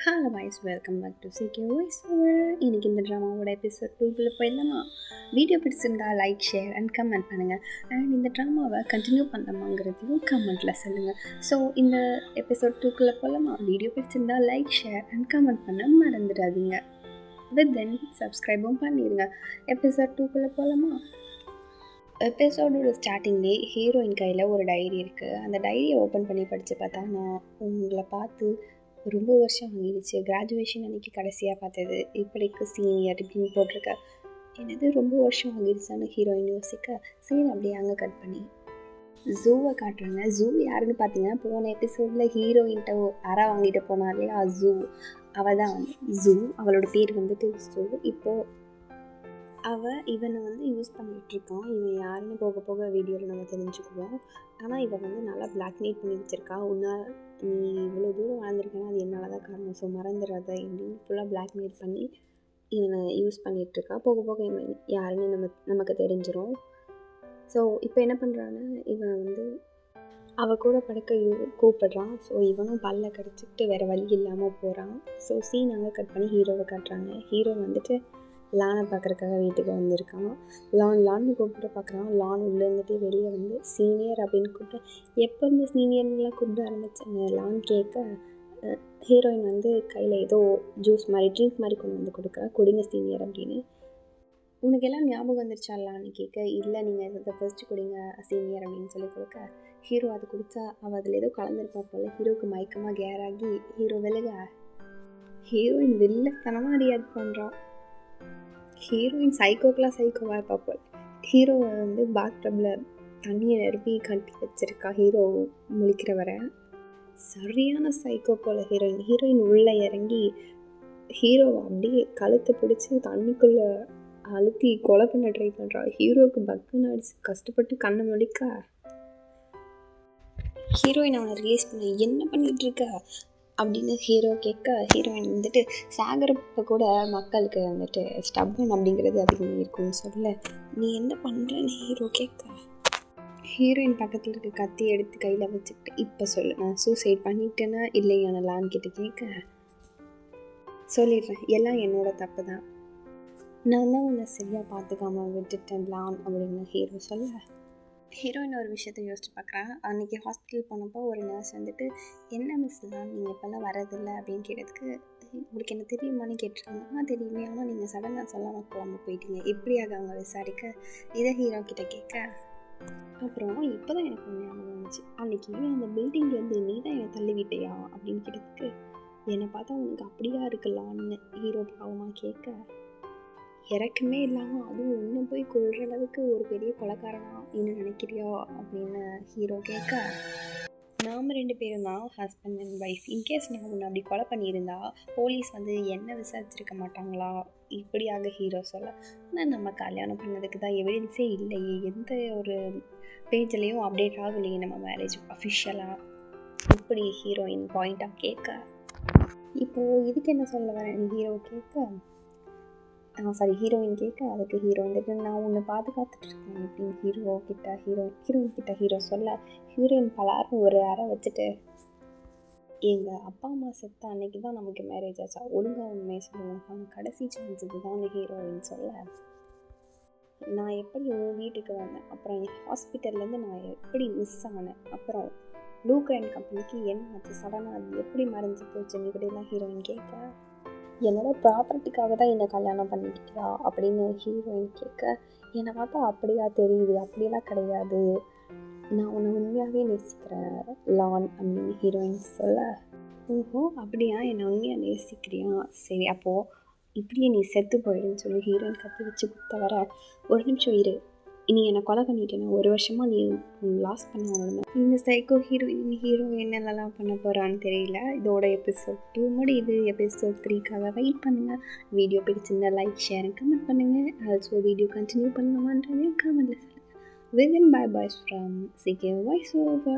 Hello voice welcome back to CK voice over. இன்றைக்கி இந்த ட்ராமாவோட எபிசோட் 2க்குள்ளே போயிடலாமா? வீடியோ பிடிச்சிருந்தா லைக், ஷேர் அண்ட் கமெண்ட் பண்ணுங்கள். அண்ட் இந்த ட்ராமாவை கண்டினியூ பண்ணலாமாங்கிறதையும் கமெண்ட்டில் சொல்லுங்கள். ஸோ இந்த எபிசோட் 2க்குள்ளே போகலாமா? வீடியோ பிடிச்சிருந்தா லைக், ஷேர் அண்ட் கமெண்ட் பண்ண மறந்துடாதீங்க. வித் தென் சப்ஸ்கிரைபும் பண்ணிடுங்க. எபிசோட் 2க்குள்ளே போகலாமா? எபிசோடோட ஸ்டார்டிங்லேயே ஹீரோயின் கையில் ஒரு டைரி இருக்குது. அந்த டைரியை ஓப்பன் பண்ணி படித்து பார்த்தா, நான் உங்களை பார்த்து ரொம்ப வருஷம் ஆகிடுச்சு, கிராஜுவேஷன் அன்றைக்கி கடைசியாக பார்த்தது, இப்படிக்கு சீனியர் இப்படின்னு போட்டிருக்க. என்னது ரொம்ப வருஷம் ஆகிடுச்சான்னு ஹீரோயின் யோசிக்க, சரி அப்படியே அங்கே கட் பண்ணி ஜூவை காட்டுறாங்க. ஜூ யாருன்னு பார்த்தீங்கன்னா, போன எபிசோடில் ஹீரோயின்ட்ட அரை வாங்கிட்டு போனா இல்லையா ஜூ, அவள் தான் வந்து ஜூ. அவளோட பேர் வந்துட்டு ஜூ. இப்போது இவனை யூஸ் பண்ணிகிட்ருக்கான். இவன் யாருன்னு போக போக வீடியோவில் நம்ம தெரிஞ்சுக்குவோம். ஆனால் இவன் நல்லா பிளாக்மெயில் பண்ணி வச்சுருக்கா. நீ இவ்வளோ தூரம் வாழ்ந்துருக்கேன்னா அது என்னால் தான் காரணம், ஸோ மறந்துடாத இப்படின்னு ஃபுல்லாக பிளாக்மெயில் பண்ணி இவனை யூஸ் பண்ணிகிட்ருக்கா. போக போக இவன் யாருன்னு நமக்கு தெரிஞ்சிடும். ஸோ இப்போ என்ன பண்ணுறான்னு, இவன் அவள் கூட படுக்க கூப்பிடுறான். ஸோ இவனும் பல்ல கடிச்சிக்கிட்டு வேறு வழி இல்லாமல் போகிறான். ஸோ சீன் அங்கே கட் பண்ணி ஹீரோவை காட்டுறாங்க. ஹீரோ லானை பார்க்குறக்காக வீட்டுக்கு வந்திருக்கான். லான்னு கூப்பிட்டு பார்க்குறான். லான் உள்ளே வெளியே சீனியர் அப்படின்னு கூப்பிட்டு, எப்போ இருந்து சீனியர்லாம் கூப்பிட ஆரம்பித்தாங்க லான் கேட்க, ஹீரோயின் கையில் ஏதோ ஜூஸ் மாதிரி ட்ரிங்க் மாதிரி கொண்டு கொடுக்குறா. குடிங்க சீனியர் அப்படின்னு. உனக்கு எல்லாம் ஞாபகம் வந்துருச்சா லான்னு கேட்க, இல்லை நீங்கள் இதை ஃபர்ஸ்ட்டு குடிங்க சீனியர் அப்படின்னு சொல்லி கொடுக்க, ஹீரோ அதை குடித்தா அவள் அதில் ஏதோ கலந்துருப்பா போல். ஹீரோவுக்கு மயக்கமாக கேராகி ஹீரோ விலக, ஹீரோயின் வில்லத்தனமாக ரியாக்ட் பண்ணுறான். ஹீரோயின் சைக்கோவாக இருப்பா போல். ஹீரோவை பாத்டப்பில் தண்ணியை நிரப்பி கட்டி வச்சிருக்கா. ஹீரோ முழிக்கிற வர சரியான சைக்கோ போல் ஹீரோயின் உள்ளே இறங்கி ஹீரோவை அப்படியே கழுத்தை பிடிச்சி தண்ணிக்குள்ளே அழுத்தி கொலை பண்ண ட்ரை பண்ணுறா. ஹீரோவுக்கு பக்குன்னு அடிச்சு கஷ்டப்பட்டு கண்ணை முடிக்க, ஹீரோயின் அவனை ரிலீஸ் பண்ண, என்ன பண்ணிகிட்டு இருக்க அப்படின்னு ஹீரோ கேட்க, ஹீரோயின் சாகரப்போ கூட மக்களுக்கு ஸ்டப்பன் அப்படிங்கிறது அதிகமாக இருக்கும்னு சொல்ல, நீ என்ன பண்ணுறன்னு ஹீரோ கேட்க, ஹீரோயின் பக்கத்தில் இருக்க கத்தி எடுத்து கையில் வச்சுக்கிட்டு, இப்போ சொல்லு, நான் சூசைட் பண்ணிட்டேன்னா இல்லையான லான் கிட்ட கேட்க, சொல்லிடுறேன் எல்லாம் என்னோட தப்பு தான், நான் தான் உன்னை சரியாக பார்த்துக்காம விட்டுட்டேன் லான் அப்படின்னு ஹீரோ சொல்ல, ஹீரோயின் ஒரு விஷயத்த யோசிச்சு பார்க்குறான். அன்றைக்கி ஹாஸ்பிட்டல் போனப்போ ஒரு நர்ஸ் என்ன மிஸ் தான் நீங்கள் இப்போல்லாம் வரதில்லை அப்படின்னு கேட்டதுக்கு, உங்களுக்கு என்ன தெரியுமான்னு கேட்டிருக்காங்க. தெரியுமே, ஆனால் நீங்கள் சடனாக சொல்லாமல் குழம்பு போயிட்டீங்க எப்படியாக அவங்க விசாரிக்க, இதை ஹீரோ கிட்ட கேட்க, அப்புறம் இப்போ தான் எனக்கு ஒன்று ஞாபகம் வந்துச்சு, அன்றைக்கி அந்த பில்டிங்லேருந்து நீ தான் என்னை தள்ளி விட்டியா அப்படின்னு கேட்டதுக்கு, என்னை பார்த்தா உனக்கு அப்படியா இருக்கலான்னு ஹீரோ பாவமாக கேட்க, இறக்குமே இல்லாமல் அதுவும் ஒன்று போய் கொள்கிற அளவுக்கு ஒரு பெரிய கொலைக்காரனா இன்னும் நினைக்கிறியா அப்படின்னு ஹீரோ கேட்க, நாம் 2 பேரும் தான் ஹஸ்பண்ட் அண்ட் ஒய்ஃப், இன்கேஸ் நான் ஒன்று அப்படி கொலை பண்ணியிருந்தா போலீஸ் என்ன விசாரிச்சிருக்க மாட்டாங்களா இப்படியாக ஹீரோ சொல்ல, ஆனால் நம்ம கல்யாணம் பண்ணதுக்கு தான் எவிடன்ஸே இல்லையே, எந்த ஒரு பேஜ்லேயும் அப்டேட் ஆகலையே நம்ம மேரேஜ் அஃபிஷியலாக, இப்படி ஹீரோயின் பாயிண்ட்டாக கேட்க, இப்போது இதுக்கு என்ன சொல்ல வரேன் ஹீரோ கேட்க, ஹீரோயின் கேட்க, அதுக்கு ஹீரோ நான் உன்னை பாதுகாத்துட்ருக்கேன் அப்படின்னு ஹீரோயின் கிட்ட ஹீரோ சொல்ல, ஹீரோயின் பலாரும் ஒரு அறை வச்சுட்டு, எங்கள் அப்பா அம்மா செத்த அன்னைக்கு தான் நமக்கு மேரேஜ் ஆச்சா, ஒழுங்காக உண்மையை சொல்லுவாங்க, கடைசி சான்ஸ் இதுதான் ஹீரோயின் சொல்ல, நான் எப்படி உன் வீட்டுக்கு வந்தேன், அப்புறம் என் ஹாஸ்பிட்டல்லேருந்து நான் எப்படி மிஸ் ஆனேன், அப்புறம் ப்ளூ கிரைன் கம்பெனிக்கு என்ன ஆச்சு, சடனாக அது எப்படி மறைஞ்சு போச்சுன்னு இப்படிலாம் ஹீரோயின் கேட்க, என்னோட ப்ராப்பர்ட்டிக்காக தான் என்னை கல்யாணம் பண்ணிக்கிட்டியா அப்படின்னு ஹீரோயின் கேட்க, என்னை பார்த்தா அப்படியா தெரியுது, அப்படியெல்லாம் கிடையாது, நான் உன்னை உண்மையாகவே நேசிக்கிறேன் லான் அப்படின்னு ஹீரோயின் சொல்ல, ஓஹோ அப்படியா, என்னை உண்மையாக நேசிக்கிறியா, சரி அப்போது இப்படியே நீ செத்து போயிடுன்னு சொல்லி ஹீரோயின் கத்தி வச்சு குத்த வர, ஒரு நிமிஷம் இரு, நீ என்னை கொலை பண்ணிட்டேன்னா 1 வருஷமாக நீ லாஸ் பண்ண உடனே இந்த சைக்கோ ஹீரோ என்னென்னலாம் பண்ண போகிறான்னு தெரியல. இதோட எபிசோட் 2 முடியுது. எபிசோட் 3க்காக வெயிட் பண்ணுங்கள். வீடியோ பிடிச்சிருந்தா லைக், ஷேர் அண்ட் கமெண்ட் பண்ணுங்கள். ஆல்சோ வீடியோ கண்டினியூ பண்ணணுமான்றது கமெண்ட்டில் சொல்லுங்கள். Within bye-bye from CK Voice Over.